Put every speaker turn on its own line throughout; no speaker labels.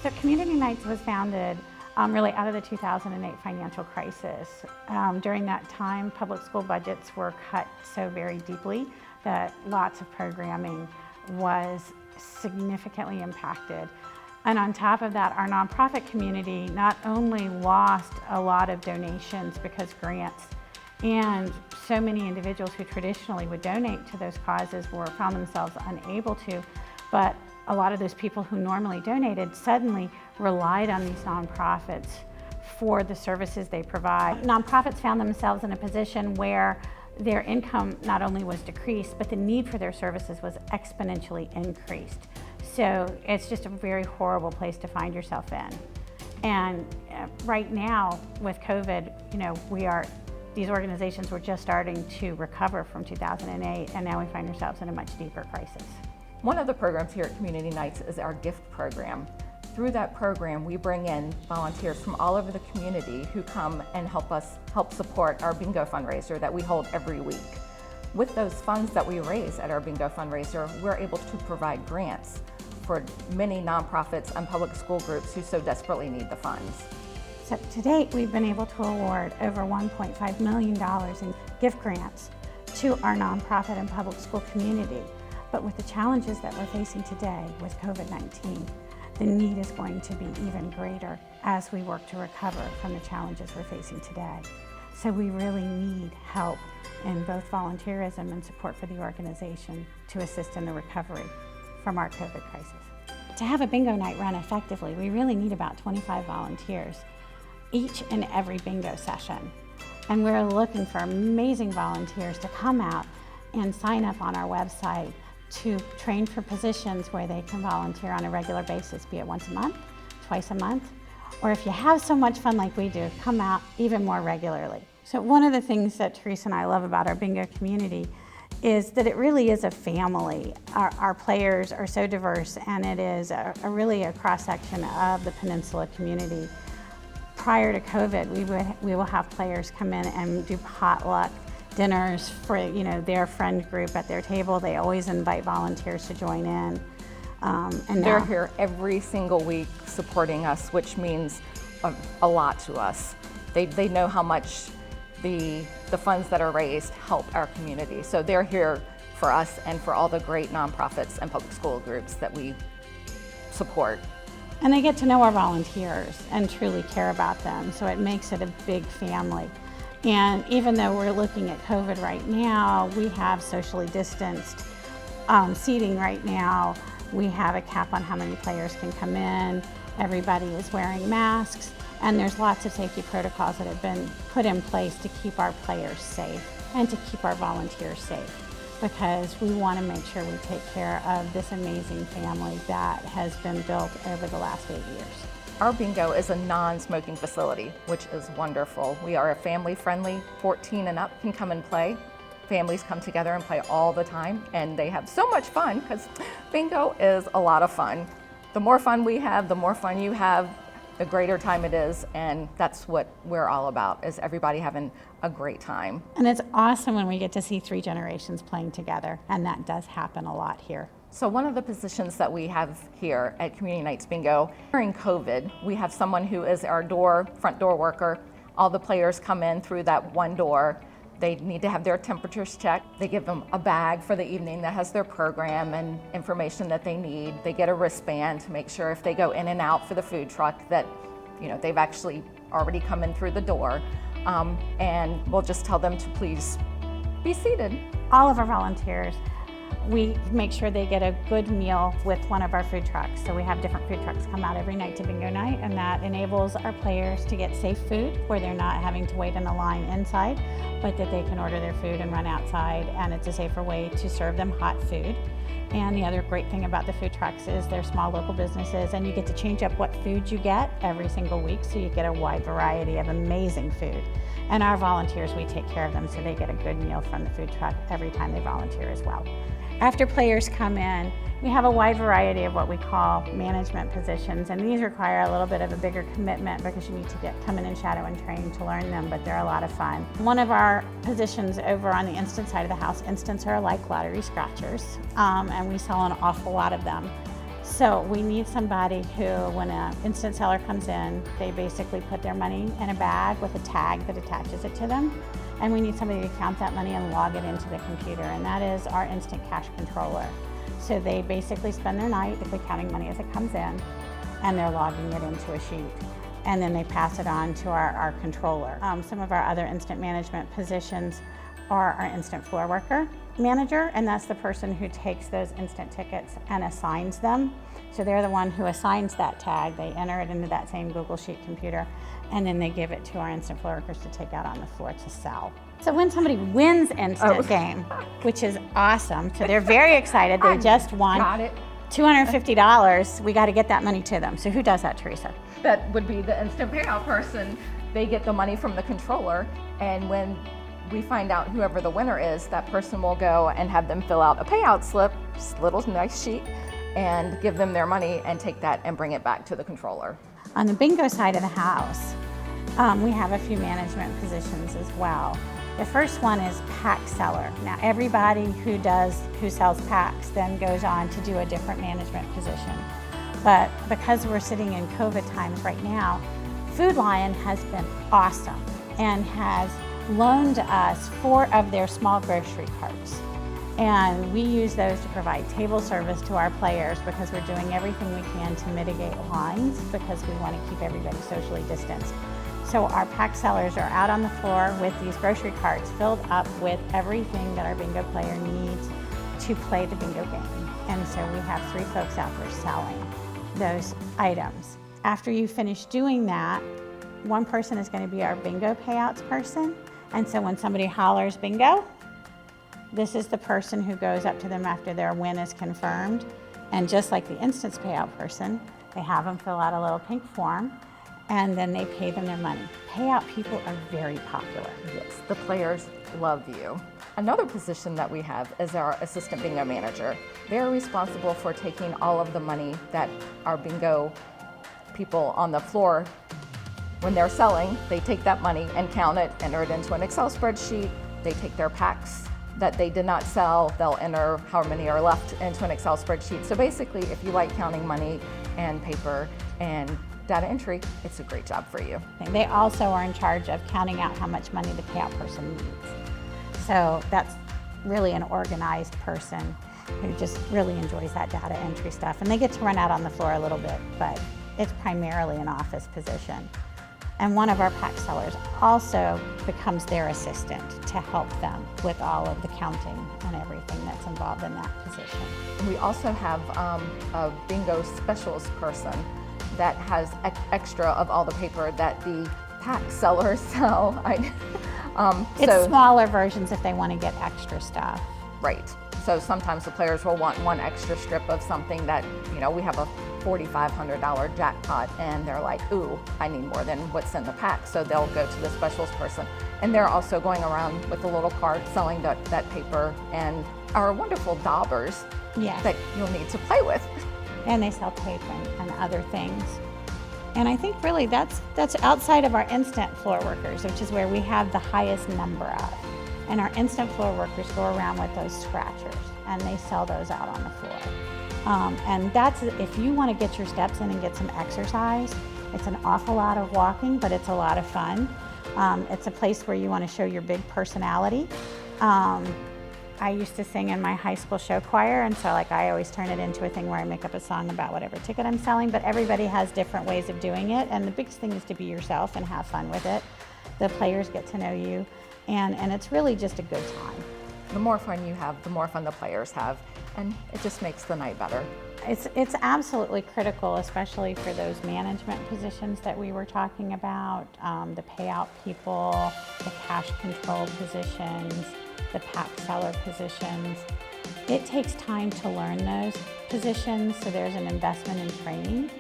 So Community Nights was founded really out of the 2008 financial crisis. During that time, public school budgets were cut so very deeply that lots of programming was significantly impacted. And on top of that, our nonprofit community not only lost a lot of donations because grants and so many individuals who traditionally would donate to those causes found themselves unable to, but a lot of those people who normally donated suddenly relied on these nonprofits for the services they provide. Nonprofits found themselves in a position where their income not only was decreased, but the need for their services was exponentially increased. So it's just a very horrible place to find yourself in. And right now with COVID, these organizations were just starting to recover from 2008, and now we find ourselves in a much deeper crisis.
One of the programs here at Community Nights is our gift program. Through that program, we bring in volunteers from all over the community who come and help support our bingo fundraiser that we hold every week. With those funds that we raise at our bingo fundraiser, we're able to provide grants for many nonprofits and public school groups who so desperately need the funds.
So to date, we've been able to award over $1.5 million in gift grants to our nonprofit and public school community. But with the challenges that we're facing today with COVID-19, the need is going to be even greater as we work to recover from the challenges we're facing today. So we really need help in both volunteerism and support for the organization to assist in the recovery from our COVID crisis. To have a bingo night run effectively, we really need about 25 volunteers each and every bingo session. And we're looking for amazing volunteers to come out and sign up on our website to train for positions where they can volunteer on a regular basis, be it once a month, twice a month, or if you have so much fun like we do, come out even more regularly. So one of the things that Teresa and I love about our bingo community is that it really is a family. Our players are so diverse, and it is really a cross-section of the Peninsula community. Prior to COVID, we will have players come in and do potluck dinners for their friend group at their table. They always invite volunteers to join in. And
they're here every single week supporting us, which means a lot to us. They know how much the funds that are raised help our community. So they're here for us and for all the great nonprofits and public school groups that we support.
And they get to know our volunteers and truly care about them, so it makes it a big family. And even though we're looking at COVID right now, we have socially distanced seating right now. We have a cap on how many players can come in. Everybody is wearing masks, and there's lots of safety protocols that have been put in place to keep our players safe and to keep our volunteers safe, because we want to make sure we take care of this amazing family that has been built over the last 8 years.
Our bingo is a non-smoking facility, which is wonderful. We are a family-friendly, 14 and up can come and play. Families come together and play all the time, and they have so much fun because bingo is a lot of fun. The more fun we have, the more fun you have, the greater time it is, and that's what we're all about, is everybody having a great time.
And it's awesome when we get to see 3 generations playing together, and that does happen a lot here.
So one of the positions that we have here at Community Nights Bingo, during COVID, we have someone who is our front door worker. All the players come in through that one door. They need to have their temperatures checked. They give them a bag for the evening that has their program and information that they need. They get a wristband to make sure if they go in and out for the food truck that they've actually already come in through the door. And we'll just tell them to please be seated.
All of our volunteers, we make sure they get a good meal with one of our food trucks. So we have different food trucks come out every night to bingo night, and that enables our players to get safe food where they're not having to wait in a line inside, but that they can order their food and run outside, and it's a safer way to serve them hot food. And the other great thing about the food trucks is they're small local businesses, and you get to change up what food you get every single week, so you get a wide variety of amazing food. And our volunteers, we take care of them so they get a good meal from the food truck every time they volunteer as well. After players come in, we have a wide variety of what we call management positions, and these require a little bit of a bigger commitment because you need to come in and shadow and train to learn them, but they're a lot of fun. One of our positions over on the instant side of the house, instants are like lottery scratchers, and we sell an awful lot of them. So we need somebody who, when an instant seller comes in, they basically put their money in a bag with a tag that attaches it to them. And we need somebody to count that money and log it into the computer, and that is our instant cash controller. So they basically spend their night counting money as it comes in, and they're logging it into a sheet. And then they pass it on to our controller. Some of our other instant management positions are our instant floor worker manager, and that's the person who takes those instant tickets and assigns them. So they're the one who assigns that tag. They enter it into that same Google Sheet computer, and then they give it to our instant floor workers to take out on the floor to sell. So when somebody wins instant game, which is awesome, so they're very excited, they just won $250, we got to get that money to them. So who does that, Teresa?
That would be the instant payout person. They get the money from the controller, and when we find out whoever the winner is, that person will go and have them fill out a payout slip, just a little nice sheet, and give them their money and take that and bring it back to the controller.
On the bingo side of the house, we have a few management positions as well. The first one is pack seller. Now everybody who sells packs then goes on to do a different management position. But because we're sitting in COVID times right now, Food Lion has been awesome and has loaned us 4 of their small grocery carts. And we use those to provide table service to our players because we're doing everything we can to mitigate lines because we want to keep everybody socially distanced. So our pack sellers are out on the floor with these grocery carts filled up with everything that our bingo player needs to play the bingo game. And so we have 3 folks out there selling those items. After you finish doing that, one person is going to be our bingo payouts person. And so when somebody hollers bingo, this is the person who goes up to them after their win is confirmed. And just like the instance payout person, they have them fill out a little pink form, and then they pay them their money. Payout people are very popular.
Yes, the players love you. Another position that we have is our assistant bingo manager. They're responsible for taking all of the money that our bingo people on the floor, when they're selling, they take that money and count it, enter it into an Excel spreadsheet. They take their packs that they did not sell, they'll enter how many are left into an Excel spreadsheet. So basically, if you like counting money and paper and data entry, it's a great job for you.
They also are in charge of counting out how much money the payout person needs. So that's really an organized person who just really enjoys that data entry stuff. And they get to run out on the floor a little bit, but it's primarily an office position. And one of our pack sellers also becomes their assistant to help them with all of the counting and everything that's involved in that position.
We also have a bingo specialist person that has extra of all the paper that the pack sellers sell.
It's smaller versions if they want to get extra stuff.
Right. So sometimes the players will want one extra strip of something that, we have a $4,500 jackpot, and they're like, ooh, I need more than what's in the pack. So they'll go to the specialist person. And they're also going around with a little cart selling that paper and our wonderful daubers that you'll need to play with.
And they sell tape and other things. And I think really that's outside of our instant floor workers, which is where we have the highest number of. And our instant floor workers go around with those scratchers, and they sell those out on the floor. And that's, if you want to get your steps in and get some exercise, it's an awful lot of walking, but it's a lot of fun. It's a place where you want to show your big personality. I used to sing in my high school show choir, and so I always turn it into a thing where I make up a song about whatever ticket I'm selling, but everybody has different ways of doing it, and the biggest thing is to be yourself and have fun with it. The players get to know you, and it's really just a good time.
The more fun you have, the more fun the players have, and it just makes the night better.
It's absolutely critical, especially for those management positions that we were talking about, the payout people, the cash control positions, the pack seller positions. It takes time to learn those positions, so there's an investment in training.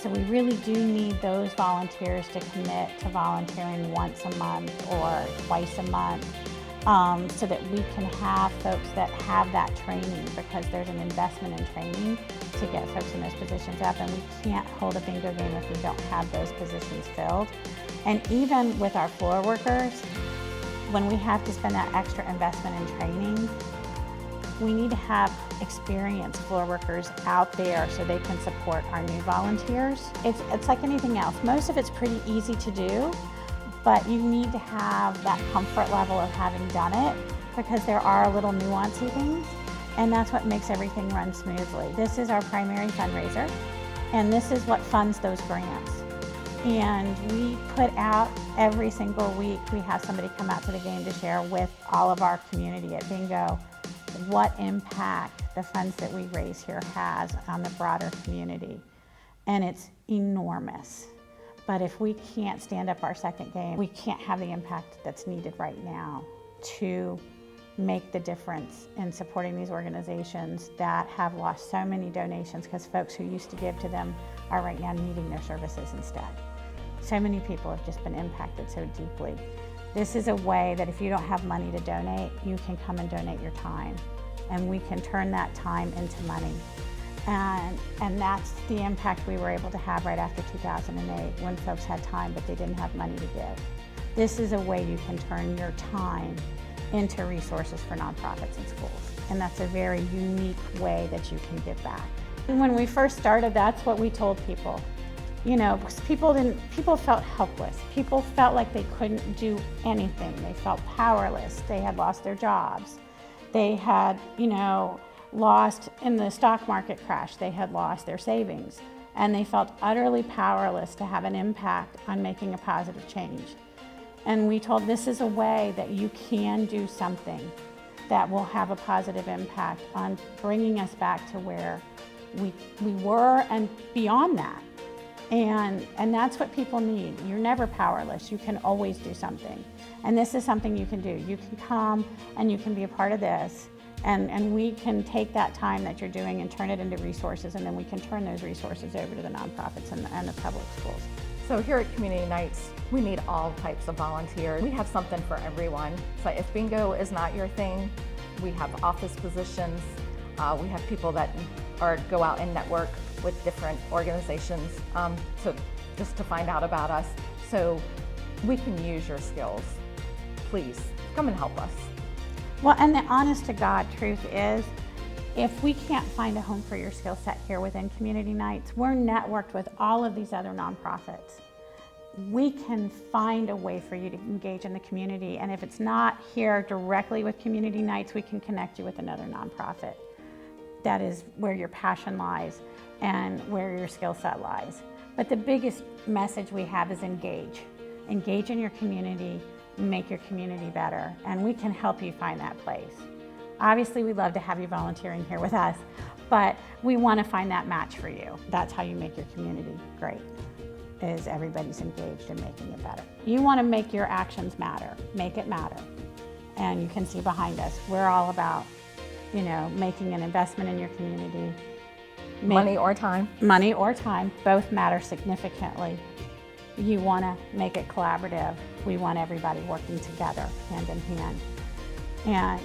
So we really do need those volunteers to commit to volunteering once a month or twice a month, so that we can have folks that have that training, because there's an investment in training to get folks in those positions up, and we can't hold a bingo game if we don't have those positions filled. And even with our floor workers, when we have to spend that extra investment in training, We need to have experienced floor workers out there so they can support our new volunteers. It's like anything else. Most of it's pretty easy to do, but you need to have that comfort level of having done it, because there are little nuancey things, and that's what makes everything run smoothly. This is our primary fundraiser, and this is what funds those grants. And we put out every single week, we have somebody come out to the game to share with all of our community at Bingo what impact the funds that we raise here has on the broader community. And it's enormous. But if we can't stand up our second game, we can't have the impact that's needed right now to make the difference in supporting these organizations that have lost so many donations because folks who used to give to them are right now needing their services instead. So many people have just been impacted so deeply. This is a way that if you don't have money to donate, you can come and donate your time, and we can turn that time into money. And that's the impact we were able to have right after 2008, when folks had time but they didn't have money to give. This is a way you can turn your time into resources for nonprofits and schools. And that's a very unique way that you can give back. And when we first started, that's what we told people. You know, people felt helpless. People felt like they couldn't do anything. They felt powerless. They had lost their jobs. They had, lost in the stock market crash. They had lost their savings. And they felt utterly powerless to have an impact on making a positive change. And we told, this is a way that you can do something that will have a positive impact on bringing us back to where we were and beyond that. And that's what people need. You're never powerless. You can always do something. And this is something you can do. You can come and you can be a part of this. And we can take that time that you're doing and turn it into resources, and then we can turn those resources over to the nonprofits and the public schools.
So here at Community Nights, we need all types of volunteers. We have something for everyone. So if bingo is not your thing, we have office positions. We have people that go out and network with different organizations to find out about us. So we can use your skills. Please come and help us.
Well, and the honest to God truth is, if we can't find a home for your skill set here within Community Nights, we're networked with all of these other nonprofits. We can find a way for you to engage in the community, and if it's not here directly with Community Nights, we can connect you with another nonprofit. That is where your passion lies and where your skill set lies. But the biggest message we have is engage. Engage in your community, make your community better, and we can help you find that place. Obviously, we'd love to have you volunteering here with us, but we want to find that match for you. That's how you make your community great, is everybody's engaged in making it better. You want to make your actions matter, make it matter. And you can see behind us, we're all about, making an investment in your community.
Money or time.
Money or time, both matter significantly. You want to make it collaborative. We want everybody working together, hand in hand. And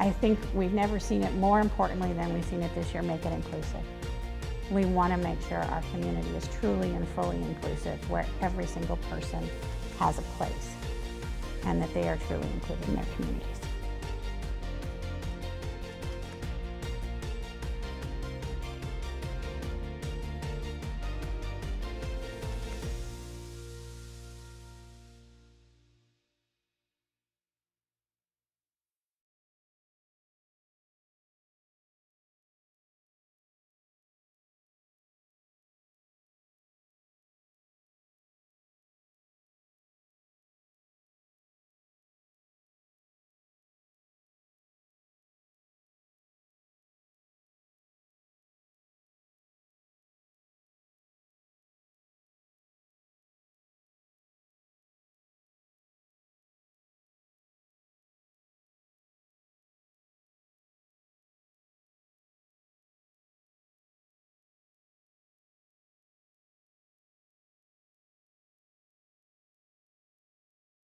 I think we've never seen it more importantly than we've seen it this year, make it inclusive. We want to make sure our community is truly and fully inclusive, where every single person has a place and that they are truly included in their communities.